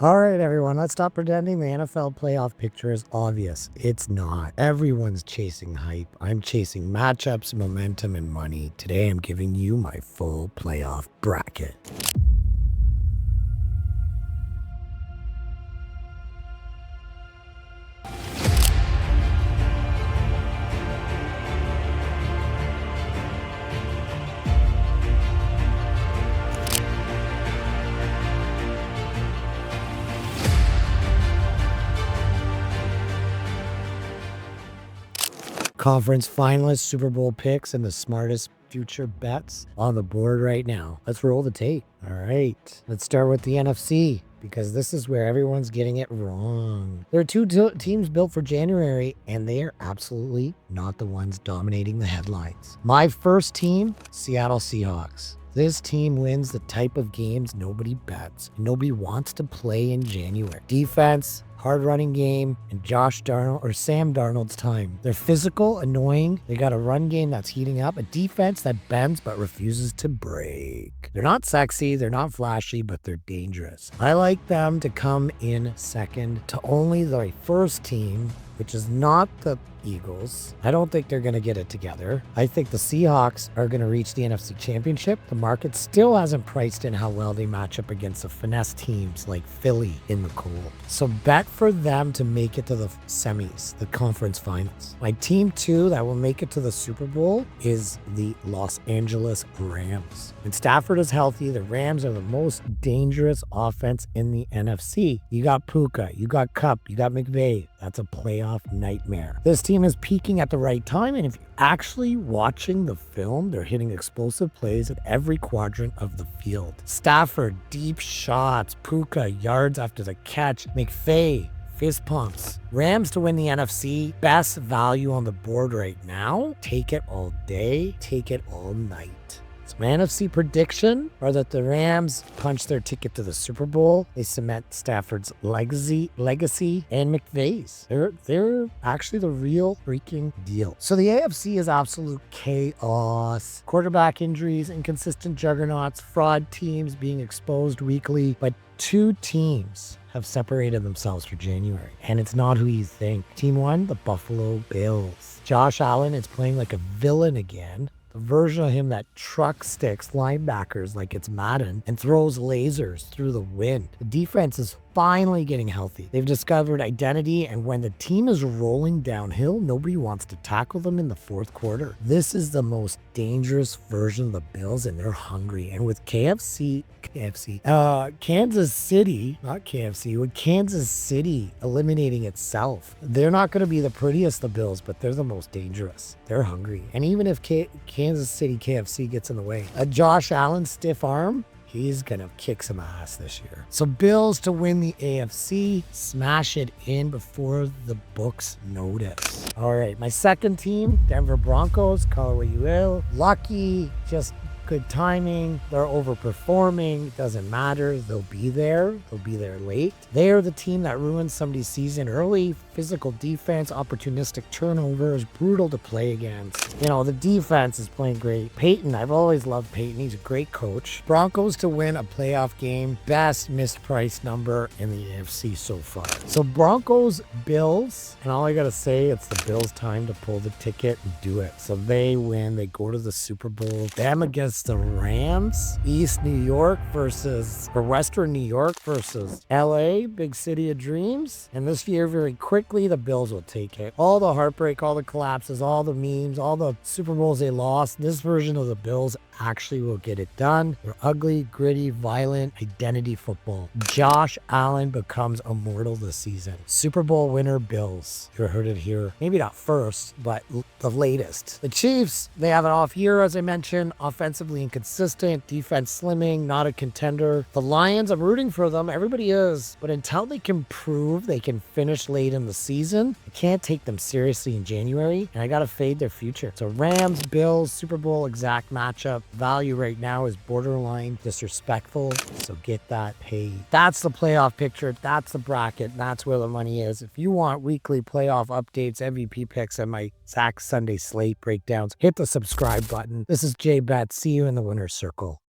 All right, everyone, let's stop pretending the NFL playoff picture is obvious. It's not. Everyone's chasing hype. I'm chasing matchups, momentum, and money. Today, I'm giving you my full playoff bracket. Conference finalists, Super Bowl picks, and the smartest future bets on the board right now. Let's roll the tape. All right, let's start with the NFC because this is where everyone's getting it wrong. There are two teams built for January, and they are absolutely not the ones dominating the headlines. My first team, Seattle Seahawks. This team wins the type of games nobody bets and nobody wants to play in January. Defense, hard running game, and Sam Darnold's time. They're physical, annoying. They got a run game that's heating up, a defense that bends but refuses to break. They're not sexy, they're not flashy, but they're dangerous. I like them to come in second to only the first team, which is not the Eagles. I don't think they're going to get it together. I think the Seahawks are going to reach the NFC Championship. The market still hasn't priced in how well they match up against the finesse teams like Philly in the cold. So bet for them to make it to the semis, the conference finals. My team 2 that will make it to the Super Bowl is the Los Angeles Rams. When Stafford is healthy, the Rams are the most dangerous offense in the NFC. You got Puka, you got Kupp, you got McVay. That's a playoff nightmare. This team is peaking at the right time, and if you're actually watching the film, they're hitting explosive plays at every quadrant of the field. Stafford, deep shots. Puka, yards after the catch. McVay, fist pumps. Rams to win the NFC. Best value on the board right now. Take it all day. Take it all night. So my NFC prediction are that the Rams punch their ticket to the Super Bowl. They cement Stafford's legacy, and McVay's. They're actually the real freaking deal. So the AFC is absolute chaos. Quarterback injuries, inconsistent juggernauts, fraud teams being exposed weekly. But two teams have separated themselves for January, and it's not who you think. Team 1, the Buffalo Bills. Josh Allen is playing like a villain again. The version of him that truck sticks linebackers like it's Madden and throws lasers through the wind. The defense is finally getting healthy. They've discovered identity, and when the team is rolling downhill, nobody wants to tackle them in the fourth quarter. This is the most dangerous version of the Bills, and they're hungry. And with Kansas City, with Kansas City eliminating itself, they're not going to be the prettiest, the Bills, but they're the most dangerous. They're hungry. And even if Kansas City KFC gets in the way, a Josh Allen stiff arm, he's going to kick some ass this year. So Bills to win the AFC, smash it in before the books notice. All right, my second team, Denver Broncos, call it what you will. Lucky, just good timing. They're overperforming. It doesn't matter. They'll be there. They'll be there late. They are the team that ruins somebody's season early. Physical defense, opportunistic turnovers, brutal to play against. You know, the defense is playing great. Peyton, I've always loved Peyton. He's a great coach. Broncos to win a playoff game. Best mispriced number in the AFC so far. So Broncos, Bills, and all I got to say, it's the Bills' time to pull the ticket and do it. So they win. They go to the Super Bowl. Them against the Rams. Western New York versus LA, big city of dreams. And this year, very quickly, the Bills will take it. All the heartbreak, all the collapses, all the memes, all the Super Bowls they lost, this version of the Bills actually will get it done. They're ugly, gritty, violent, identity football. Josh Allen becomes immortal this season. Super Bowl winner Bills. You heard it here. Maybe not first, but the latest. The Chiefs, they have an off year, as I mentioned. Offensively inconsistent, defense slimming, not a contender. The Lions, I'm rooting for them. Everybody is. But until they can prove they can finish late in the season, I can't take them seriously in January, and I got to fade their future. So Rams, Bills, Super Bowl exact matchup. Value right now is borderline disrespectful, so get that paid. That's the playoff picture. That's the bracket. That's where the money is. If you want weekly playoff updates, MVP picks, and my Zach Sunday slate breakdowns, hit the subscribe button. This is Jay Bet. See you in the winner's circle.